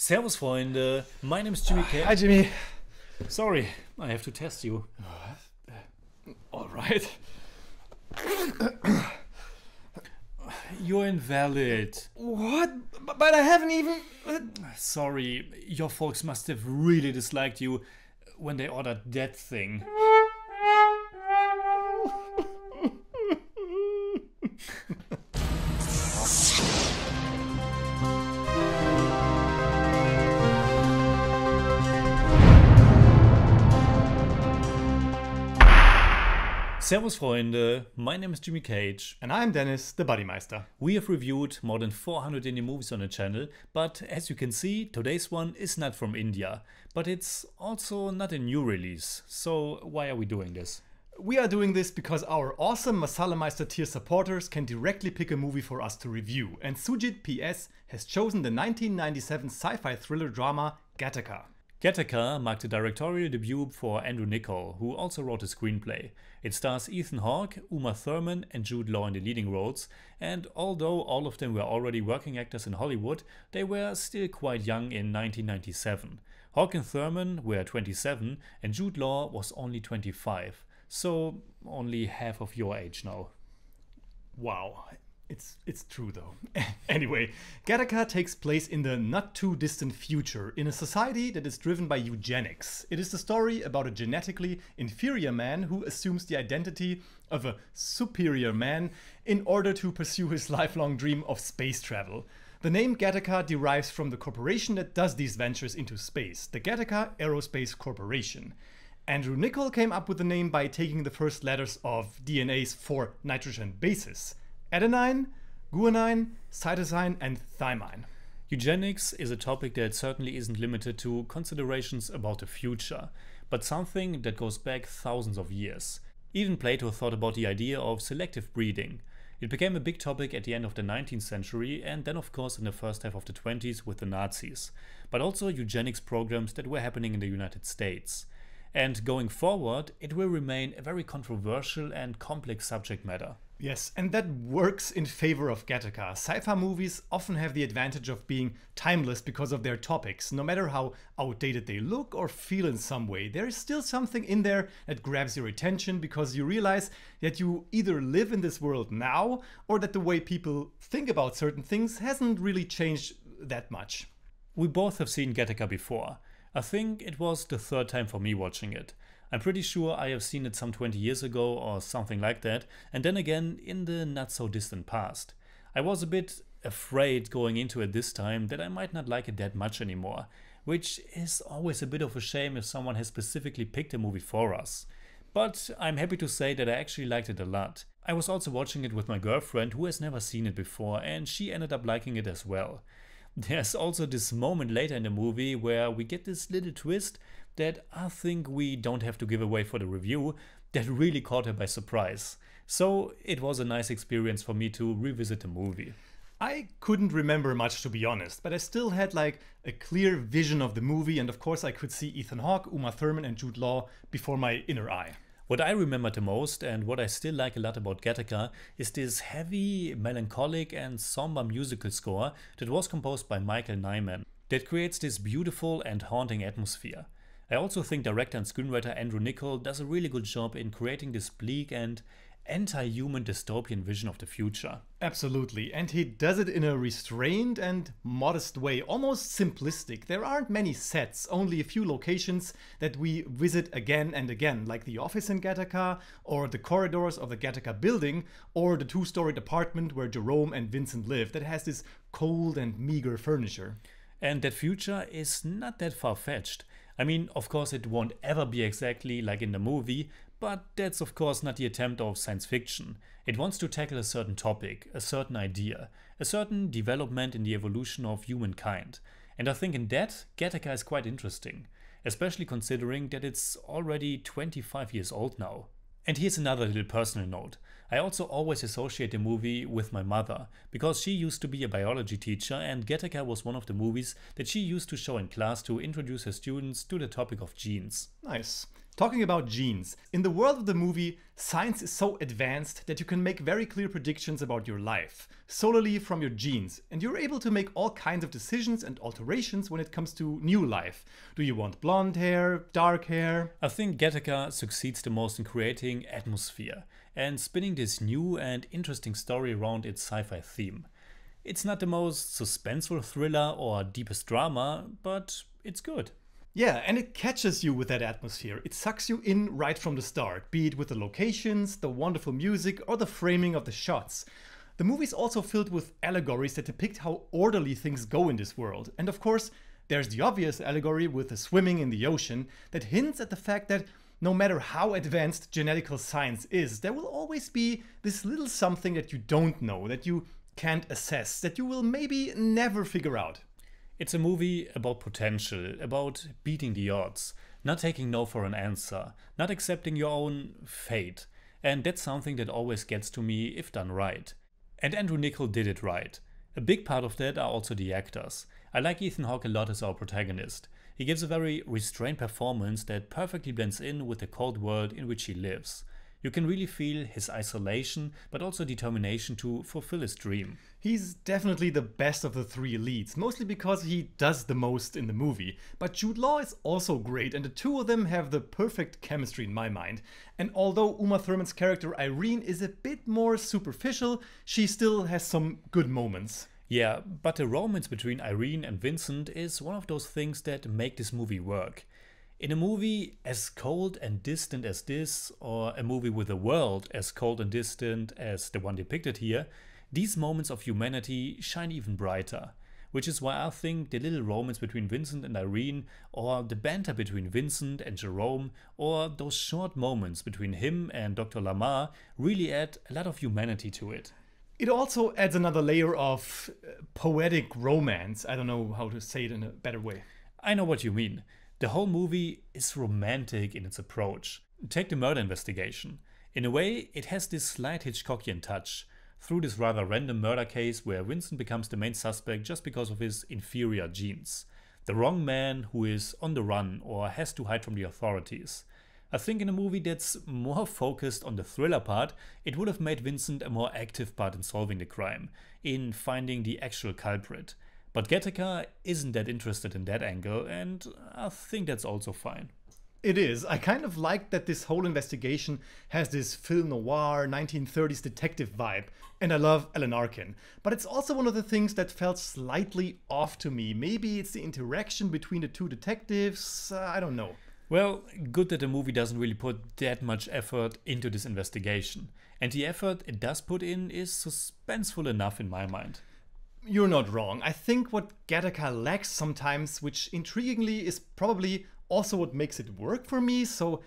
Servus, Freunde. My name is Jimmy K. Hi, Jimmy. Sorry, I have to test you. All right. You're invalid. What? But I haven't even... Sorry, your folks must have really disliked you when they ordered that thing. Servus, Freunde. My name is Jimmy Cage. And I'm Dennis, the Buddymeister. We have reviewed more than 400 indie movies on the channel, but as you can see, today's one is not from India. But it's also not a new release, so why are we doing this? We are doing this because our awesome Masala Meister tier supporters can directly pick a movie for us to review, and Sujit PS has chosen the 1997 sci-fi thriller drama Gattaca. Gattaca marked the directorial debut for Andrew Niccol, who also wrote a screenplay. It stars Ethan Hawke, Uma Thurman and Jude Law in the leading roles, and although all of them were already working actors in Hollywood, they were still quite young in 1997. Hawke and Thurman were 27 and Jude Law was only 25, so only half of your age now. Wow. It's true though. Anyway, Gattaca takes place in the not too distant future in a society that is driven by eugenics. It is the story about a genetically inferior man who assumes the identity of a superior man in order to pursue his lifelong dream of space travel. The name Gattaca derives from the corporation that does these ventures into space, the Gattaca Aerospace Corporation. Andrew Niccol came up with the name by taking the first letters of DNA's 4 nitrogen bases: adenine, guanine, cytosine and thymine. Eugenics is a topic that certainly isn't limited to considerations about the future, but something that goes back thousands of years. Even Plato thought about the idea of selective breeding. It became a big topic at the end of the 19th century and then of course in the first half of the 20s with the Nazis, but also eugenics programs that were happening in the United States. And going forward, it will remain a very controversial and complex subject matter. Yes, and that works in favor of Gattaca. Sci-fi movies often have the advantage of being timeless because of their topics. No matter how outdated they look or feel in some way, there is still something in there that grabs your attention because you realize that you either live in this world now or that the way people think about certain things hasn't really changed that much. We both have seen Gattaca before. I think it was the third time for me watching it. I'm pretty sure I have seen it some 20 years ago or something like that, and then again in the not so distant past. I was a bit afraid going into it this time that I might not like it that much anymore, which is always a bit of a shame if someone has specifically picked a movie for us. But I'm happy to say that I actually liked it a lot. I was also watching it with my girlfriend who has never seen it before, and she ended up liking it as well. There's also this moment later in the movie where we get this little twist that I think we don't have to give away for the review that really caught her by surprise. So it was a nice experience for me to revisit the movie. I couldn't remember much to be honest, but I still had like a clear vision of the movie, and of course I could see Ethan Hawke, Uma Thurman and Jude Law before my inner eye. What I remember the most and what I still like a lot about Gattaca is this heavy, melancholic and somber musical score that was composed by Michael Nyman that creates this beautiful and haunting atmosphere. I also think director and screenwriter Andrew Niccol does a really good job in creating this bleak and anti-human dystopian vision of the future. Absolutely, and he does it in a restrained and modest way, almost simplistic. There aren't many sets, only a few locations that we visit again and again, like the office in Gattaca, or the corridors of the Gattaca building, or the two-storied apartment where Jerome and Vincent live that has this cold and meager furniture. And that future is not that far-fetched. I mean, of course it won't ever be exactly like in the movie, but that's of course not the attempt of science fiction. It wants to tackle a certain topic, a certain idea, a certain development in the evolution of humankind. And I think in that, Gattaca is quite interesting, especially considering that it's already 25 years old now. And here's another little personal note. I also always associate the movie with my mother, because she used to be a biology teacher and Gattaca was one of the movies that she used to show in class to introduce her students to the topic of genes. Nice. Talking about genes, in the world of the movie, science is so advanced that you can make very clear predictions about your life, solely from your genes, and you're able to make all kinds of decisions and alterations when it comes to new life. Do you want blonde hair, dark hair? I think Gattaca succeeds the most in creating atmosphere and spinning this new and interesting story around its sci-fi theme. It's not the most suspenseful thriller or deepest drama, but it's good. Yeah, and it catches you with that atmosphere. It sucks you in right from the start, be it with the locations, the wonderful music, or the framing of the shots. The movie's also filled with allegories that depict how orderly things go in this world. And of course, there's the obvious allegory with the swimming in the ocean that hints at the fact that no matter how advanced genetical science is, there will always be this little something that you don't know, that you can't assess, that you will maybe never figure out. It's a movie about potential, about beating the odds, not taking no for an answer, not accepting your own fate. And that's something that always gets to me if done right. And Andrew Niccol did it right. A big part of that are also the actors. I like Ethan Hawke a lot as our protagonist. He gives a very restrained performance that perfectly blends in with the cold world in which he lives. You can really feel his isolation, but also determination to fulfill his dream. He's definitely the best of the three leads, mostly because he does the most in the movie. But Jude Law is also great, and the two of them have the perfect chemistry in my mind. And although Uma Thurman's character Irene is a bit more superficial, she still has some good moments. Yeah, but the romance between Irene and Vincent is one of those things that make this movie work. In a movie as cold and distant as this, or a movie with a world as cold and distant as the one depicted here, these moments of humanity shine even brighter. Which is why I think the little romance between Vincent and Irene, or the banter between Vincent and Jerome, or those short moments between him and Dr. Lamar really add a lot of humanity to it. It also adds another layer of poetic romance. I don't know how to say it in a better way. I know what you mean. The whole movie is romantic in its approach. Take the murder investigation. In a way, it has this slight Hitchcockian touch, through this rather random murder case where Vincent becomes the main suspect just because of his inferior genes. The wrong man who is on the run or has to hide from the authorities. I think in a movie that's more focused on the thriller part, it would have made Vincent a more active part in solving the crime, in finding the actual culprit. But Gattaca isn't that interested in that angle, and I think that's also fine. It is. I kind of like that this whole investigation has this film noir 1930s detective vibe, and I love Alan Arkin. But it's also one of the things that felt slightly off to me. Maybe it's the interaction between the two detectives, I don't know. Well, good that the movie doesn't really put that much effort into this investigation. And the effort it does put in is suspenseful enough in my mind. You're not wrong. I think what Gattaca lacks sometimes, which intriguingly is probably also what makes it work for me, so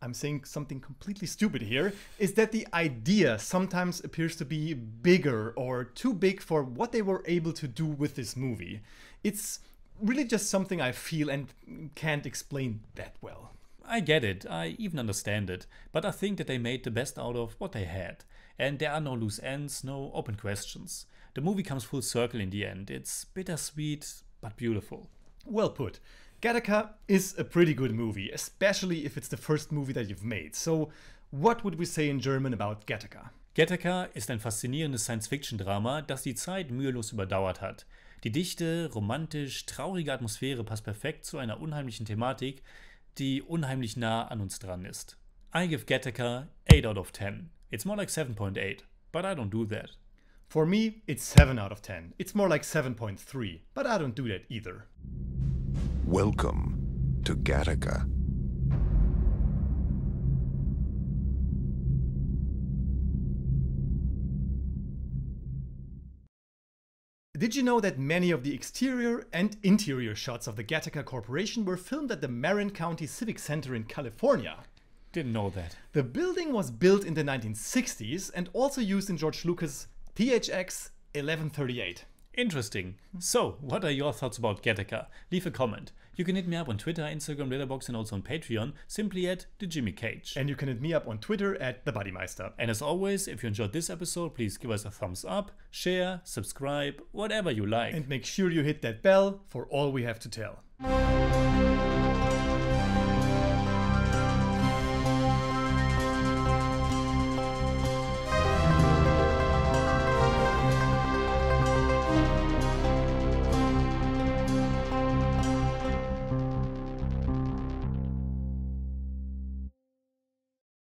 I'm saying something completely stupid here, is that the idea sometimes appears to be bigger or too big for what they were able to do with this movie. It's really just something I feel and can't explain that well. I get it, I even understand it, but I think that they made the best out of what they had. And there are no loose ends, no open questions. The movie comes full circle in the end. It's bittersweet, but beautiful. Well put. Gattaca is a pretty good movie, especially if it's the first movie that you've made. So, what would we say in German about Gattaca? Gattaca ist ein faszinierendes Science-Fiction-Drama, das die Zeit mühelos überdauert hat. Die dichte, romantisch, traurige Atmosphäre passt perfekt zu einer unheimlichen Thematik, die unheimlich nah an uns dran ist. I give Gattaca 8 out of 10. It's more like 7.8, but I don't do that. For me, it's 7 out of 10. It's more like 7.3, but I don't do that either. Welcome to Gattaca. Did you know that many of the exterior and interior shots of the Gattaca Corporation were filmed at the Marin County Civic Center in California? Didn't know that. The building was built in the 1960s and also used in George Lucas' THX 1138. Interesting. So, what are your thoughts about Gattaca? Leave a comment. You can hit me up on Twitter, Instagram, Letterboxd, and also on Patreon, simply at The Jimmy Cage. And you can hit me up on Twitter at The Buddymeister. And as always, if you enjoyed this episode, please give us a thumbs up, share, subscribe, whatever you like. And make sure you hit that bell for all we have to tell.